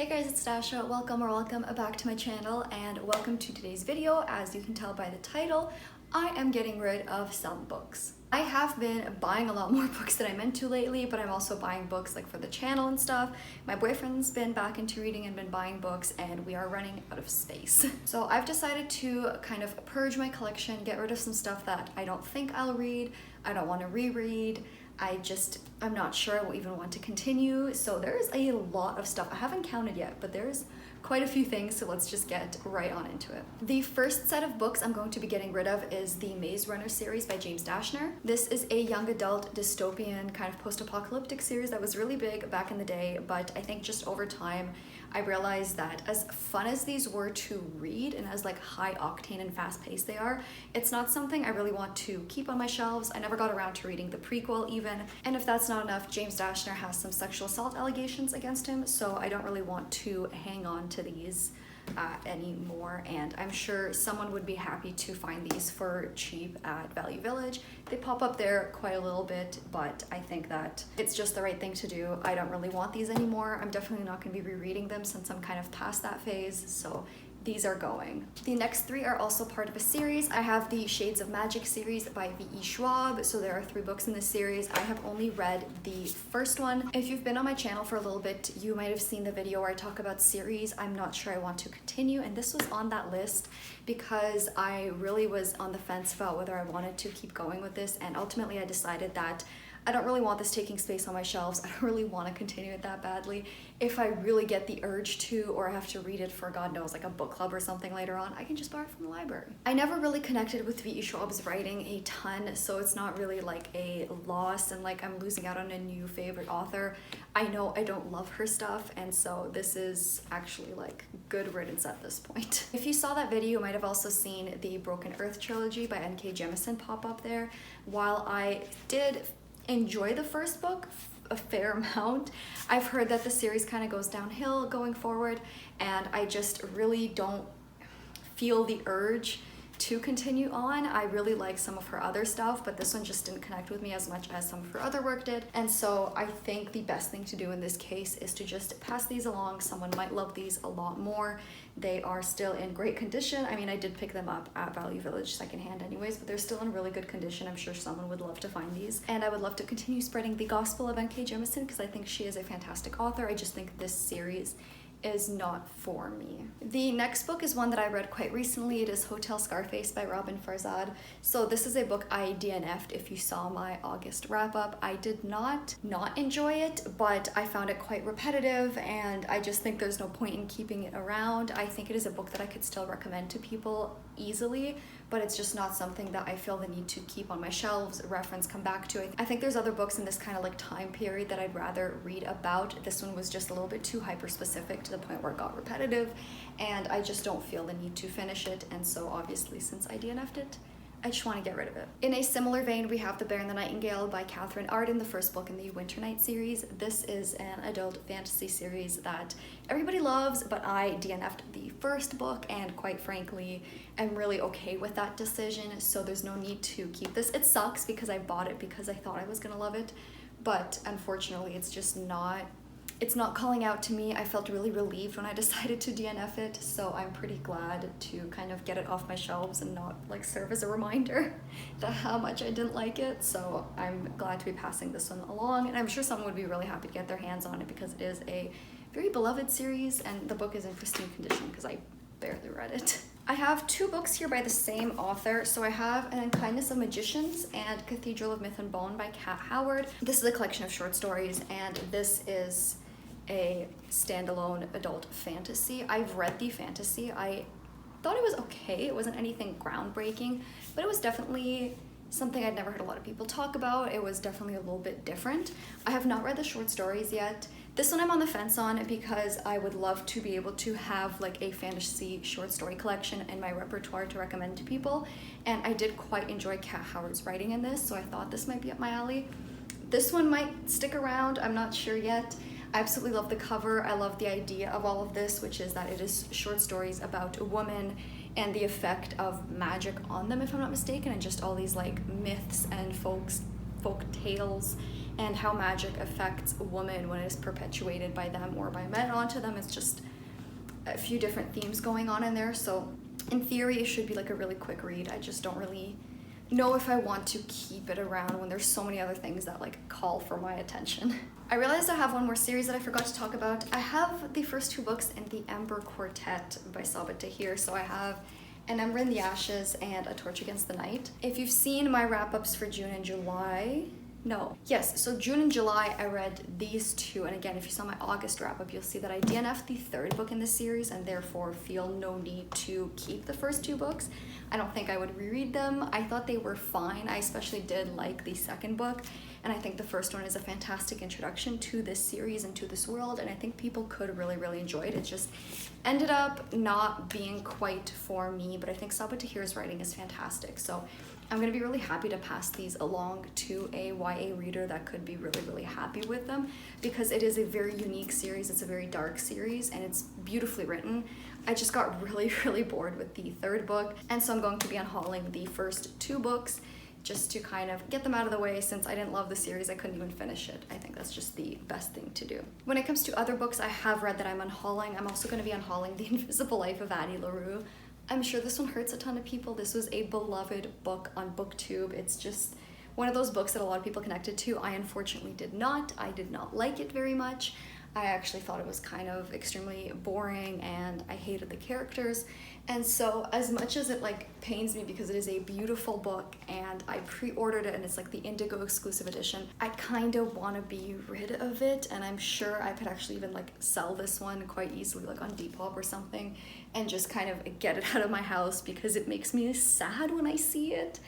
Hey guys, it's Dasha. Welcome back to my channel and welcome to today's video. As you can tell by the title, I am getting rid of some books. I have been buying a lot more books than I meant to lately, but I'm also buying books like for the channel and stuff. My boyfriend's been back into reading and been buying books and we are running out of space. So I've decided to kind of purge my collection, get rid of some stuff that I don't think I'll read, I don't want to reread. I'm not sure I will even want to continue. So there's a lot of stuff. I haven't counted yet, but there's quite a few things, so let's just get right on into it. The first set of books I'm going to be getting rid of is the Maze Runner series by James Dashner. This is a young adult dystopian kind of post-apocalyptic series that was really big back in the day, but I think just over time I realized that as fun as these were to read and as like high octane and fast paced they are, it's not something I really want to keep on my shelves. I never got around to reading the prequel even, and if that's not enough, James Dashner has some sexual assault allegations against him, so I don't really want to hang on to these anymore, and I'm sure someone would be happy to find these for cheap at Value Village. They pop up there quite a little bit, but I think that it's just the right thing to do. I don't really want these anymore. I'm definitely not going to be rereading them since I'm kind of past that phase, so these are going. The next three are also part of a series. I have the Shades of Magic series by V.E. Schwab. So there are 3 books in this series. I have only read the first one. If you've been on my channel for a little bit, you might have seen the video where I talk about series I'm not sure I want to continue, and this was on that list because I really was on the fence about whether I wanted to keep going with this, and ultimately I decided that I don't really want this taking space on my shelves. I don't really want to continue it that badly. If I really get the urge to, or I have to read it for God knows, like a book club or something later on, I can just borrow it from the library. I never really connected with V.E. Schwab's writing a ton, so it's not really like a loss and like I'm losing out on a new favorite author. I know I don't love her stuff, and so this is actually like good riddance at this point. If you saw that video, you might have also seen the Broken Earth trilogy by N.K. Jemisin pop up there. While I did enjoy the first book a fair amount, I've heard that the series kind of goes downhill going forward, and I just really don't feel the urge to continue on. I really like some of her other stuff, but this one just didn't connect with me as much as some of her other work did, and so I think the best thing to do in this case is to just pass these along. Someone might love these a lot more. They are still in great condition. I mean, I did pick them up at Value Village secondhand anyways, but they're still in really good condition. I'm sure someone would love to find these, and I would love to continue spreading the gospel of N.K. Jemisin because I think she is a fantastic author. I just think this series is not for me. The next book is one that I read quite recently. It is Hotel Scarface by Robin Farzad. So this is a book I DNF'd if you saw my August wrap-up. I did not enjoy it, but I found it quite repetitive, and I just think there's no point in keeping it around. I think it is a book that I could still recommend to people easily, but it's just not something that I feel the need to keep on my shelves, reference, come back to. I think there's other books in this kind of like time period that I'd rather read about. This one was just a little bit too hyper-specific to the point where it got repetitive, and I just don't feel the need to finish it, and so obviously since I DNF'd it, I just want to get rid of it. In a similar vein, we have The Bear and the Nightingale by Catherine Arden, the first book in the Winter Night series. This is an adult fantasy series that everybody loves, but I DNF'd the first book, and quite frankly, I'm really okay with that decision, so there's no need to keep this. It sucks because I bought it because I thought I was gonna love it, but unfortunately it's just not calling out to me. I felt really relieved when I decided to DNF it, so I'm pretty glad to kind of get it off my shelves and not like serve as a reminder that how much I didn't like it. So I'm glad to be passing this one along, and I'm sure someone would be really happy to get their hands on it because it is a very beloved series, and the book is in pristine condition because I barely read it. I have 2 books here by the same author. So I have An Unkindness of Magicians and Cathedral of Myth and Bone by Kat Howard. This is a collection of short stories, and this is a standalone adult fantasy. I've read the fantasy. I thought it was okay. It wasn't anything groundbreaking, but it was definitely something I'd never heard a lot of people talk about. It was definitely a little bit different. I have not read the short stories yet. This one I'm on the fence on because I would love to be able to have like a fantasy short story collection in my repertoire to recommend to people, and I did quite enjoy Kat Howard's writing in this, so I thought this might be up my alley. This one might stick around, I'm not sure yet. I absolutely love the cover. I love the idea of all of this, which is that it is short stories about a woman and the effect of magic on them, if I'm not mistaken, and just all these like myths and folk tales and how magic affects women when it is perpetuated by them or by men onto them. It's just a few different themes going on in there. So in theory, it should be like a really quick read. I just don't really know if I want to keep it around when there's so many other things that like call for my attention. I realized I have one more series that I forgot to talk about. I have the first 2 books in the Ember Quartet by Sabaa Tahir. So I have An Ember in the Ashes and A Torch Against the Night. If you've seen my wrap-ups for June and July, so June and July I read these 2, and again, if you saw my August wrap-up, you'll see that I DNF'd the 3rd book in this series and therefore feel no need to keep the first 2 books. I don't think I would reread them. I thought they were fine. I especially did like the 2nd book, and I think the first one is a fantastic introduction to this series and to this world, and I think people could really enjoy it. It just ended up not being quite for me, but I think Sabaa Tahir's writing is fantastic, so I'm gonna be really happy to pass these along to a YA reader that could be really happy with them, because it is a very unique series. It's a very dark series and it's beautifully written. I just got really bored with the 3rd book, and so I'm going to be unhauling the first 2 books just to kind of get them out of the way. Since I didn't love the series, I couldn't even finish it. I think that's just the best thing to do. When it comes to other books I have read that I'm unhauling, I'm also going to be unhauling The Invisible Life of Addie LaRue. I'm sure this one hurts a ton of people. This was a beloved book on BookTube. It's just one of those books that a lot of people connected to. I unfortunately did not. I did not like it very much. I actually thought it was kind of extremely boring and I hated the characters. And so as much as it like pains me because it is a beautiful book and I pre-ordered it and it's like the Indigo exclusive edition, I kind of want to be rid of it, and I'm sure I could actually even like sell this one quite easily like on Depop or something and just kind of get it out of my house because it makes me sad when I see it.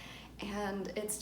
And it's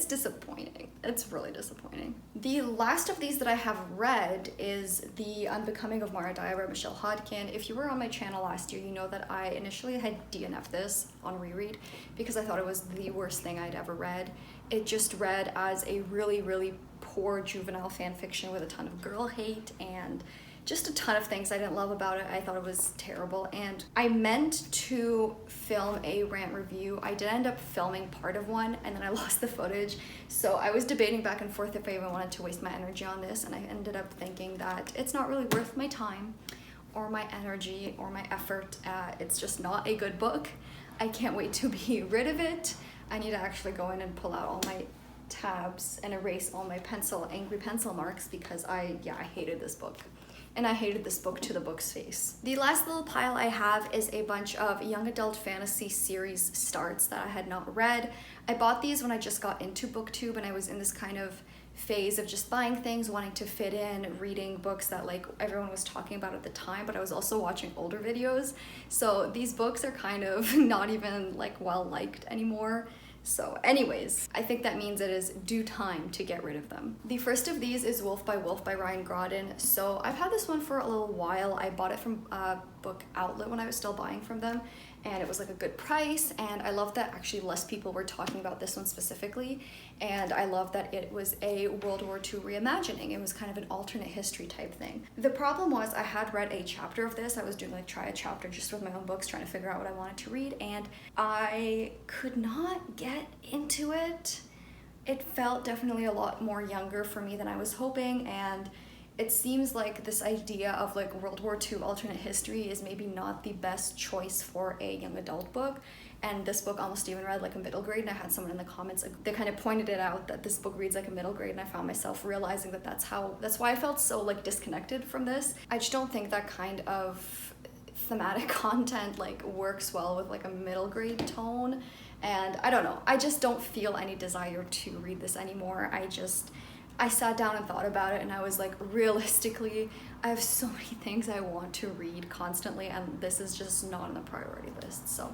disappointing. It's really disappointing. The last of these that I have read is The Unbecoming of Mara Daya by Michelle Hodkin. If you were on my channel last year, you know that I initially had DNF'd this on reread because I thought it was the worst thing I'd ever read. It just read as a really poor juvenile fan fiction with a ton of girl hate and just a ton of things I didn't love about it. I thought it was terrible, and I meant to film a rant review. I did end up filming part of one, and then I lost the footage, so I was debating back and forth if I even wanted to waste my energy on this, and I ended up thinking that it's not really worth my time or my energy or my effort. It's just not a good book. I can't wait to be rid of it. I need to actually go in and pull out all my tabs and erase all my angry pencil marks because I hated this book. And I hated this book to the book's face. The last little pile I have is a bunch of young adult fantasy series starts that I had not read. I bought these when I just got into BookTube and I was in this kind of phase of just buying things, wanting to fit in, reading books that like everyone was talking about at the time, but I was also watching older videos. So these books are kind of not even like well liked anymore. So anyways, I think that means it is due time to get rid of them. The first of these is Wolf by Ryan Grodin. So I've had this one for a little while. I bought it from Book Outlet when I was still buying from them, and it was like a good price, and I love that actually less people were talking about this one specifically, and I love that it was a World War II reimagining. It was kind of an alternate history type thing. The problem was I had read a chapter of this. I was doing like try a chapter just with my own books, trying to figure out what I wanted to read, and I could not get into it. It felt definitely a lot more younger for me than I was hoping, and it seems like this idea of like World War II alternate history is maybe not the best choice for a young adult book. And this book almost even read like a middle grade, and I had someone in the comments, they kind of pointed it out that this book reads like a middle grade, and I found myself realizing that that's why I felt so like disconnected from this. I just don't think that kind of thematic content like works well with like a middle grade tone, and I don't know, I just don't feel any desire to read this anymore. I sat down and thought about it, and I was like, realistically, I have so many things I want to read constantly, and this is just not on the priority list. So,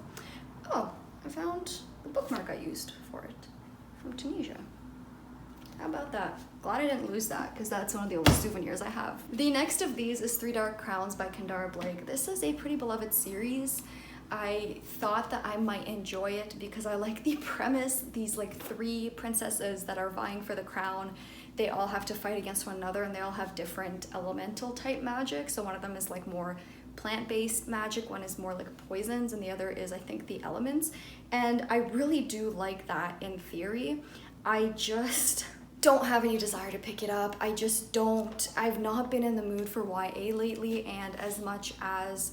oh, I found the bookmark I used for it from Tunisia. How about that? Glad I didn't lose that, because that's one of the oldest souvenirs I have. The next of these is Three Dark Crowns by Kendara Blake. This is a pretty beloved series. I thought that I might enjoy it because I like the premise. These like 3 princesses that are vying for the crown, they all have to fight against one another, and they all have different elemental type magic. So one of them is like more plant-based magic, one is more like poisons, and the other is I think the elements. And I really do like that in theory. I just don't have any desire to pick it up. I just don't. I've not been in the mood for YA lately, and as much as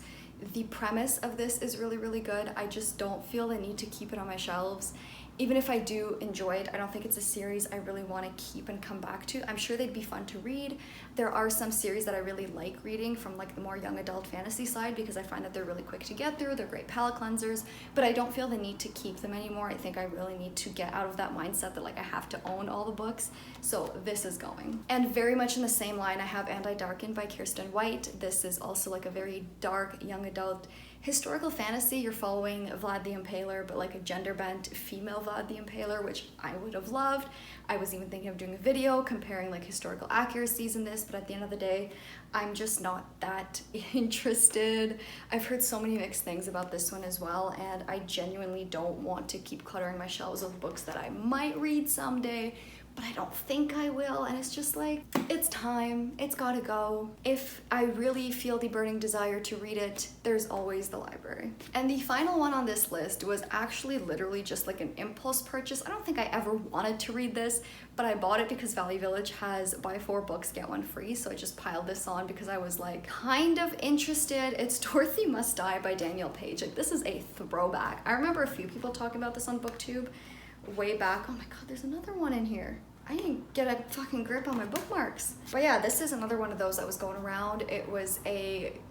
the premise of this is really, really good, I just don't feel the need to keep it on my shelves. Even if I do enjoy it, I don't think it's a series I really want to keep and come back to. I'm sure they'd be fun to read. There are some series that I really like reading from like the more young adult fantasy side because I find that they're really quick to get through, they're great palate cleansers, but I don't feel the need to keep them anymore. I think I really need to get out of that mindset that like I have to own all the books. So this is going. And very much in the same line, I have And I Darken by Kirsten White. This is also like a very dark young adult historical fantasy. You're following Vlad the Impaler, but like a gender-bent female Vlad the Impaler, which I would have loved. I was even thinking of doing a video comparing like historical accuracies in this, but at the end of the day, I'm just not that interested. I've heard so many mixed things about this one as well, and I genuinely don't want to keep cluttering my shelves with books that I might read someday, but I don't think I will, and it's just like, it's time, it's gotta go. If I really feel the burning desire to read it, there's always the library. And the final one on this list was actually literally just like an impulse purchase. I don't think I ever wanted to read this, but I bought it because Value Village has buy 4 books, get 1 free, so I just piled this on because I was like kind of interested. It's Dorothy Must Die by Danielle Page. Like, this is a throwback. I remember a few people talking about this on BookTube way back. Oh my god, there's another one in here. I didn't get a fucking grip on my bookmarks. But yeah, this is another one of those that was going around. It was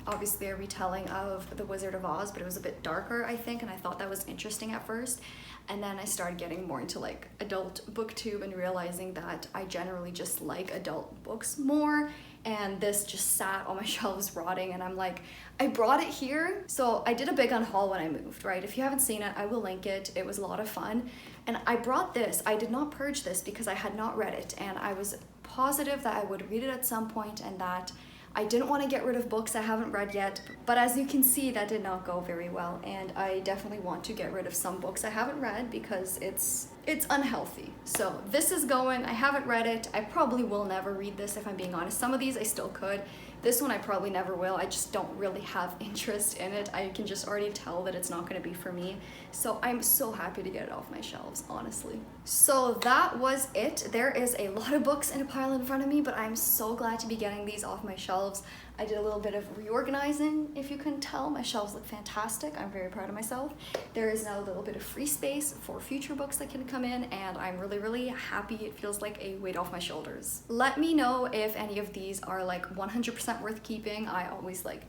obviously a retelling of The Wizard of Oz, but it was a bit darker, I think, and I thought that was interesting at first. And then I started getting more into like adult booktube and realizing that I generally just like adult books more, and this just sat on my shelves rotting, and I'm like, I brought it here. So I did a big unhaul when I moved, right? If you haven't seen it, I will link it. It was a lot of fun. And I brought this. I did not purge this because I had not read it, and I was positive that I would read it at some point and that I didn't want to get rid of books I haven't read yet, but as you can see, that did not go very well, and I definitely want to get rid of some books I haven't read because it's unhealthy. So this is going. I haven't read it. I probably will never read this if I'm being honest. Some of these I still could. This one I probably never will. I just don't really have interest in it. I can just already tell that it's not going to be for me. So I'm so happy to get it off my shelves, honestly. So that was it. There is a lot of books in a pile in front of me, but I'm so glad to be getting these off my shelves. I did a little bit of reorganizing, if you couldn't tell. My shelves look fantastic. I'm very proud of myself. There is now a little bit of free space for future books that can come in, and I'm really, really happy. It feels like a weight off my shoulders. Let me know if any of these are like 100% worth keeping. I always like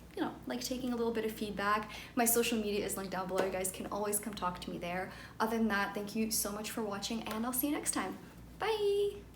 taking a little bit of feedback. My social media is linked down below. You guys can always come talk to me there. Other than that, thank you so much for watching, and I'll see you next time. Bye!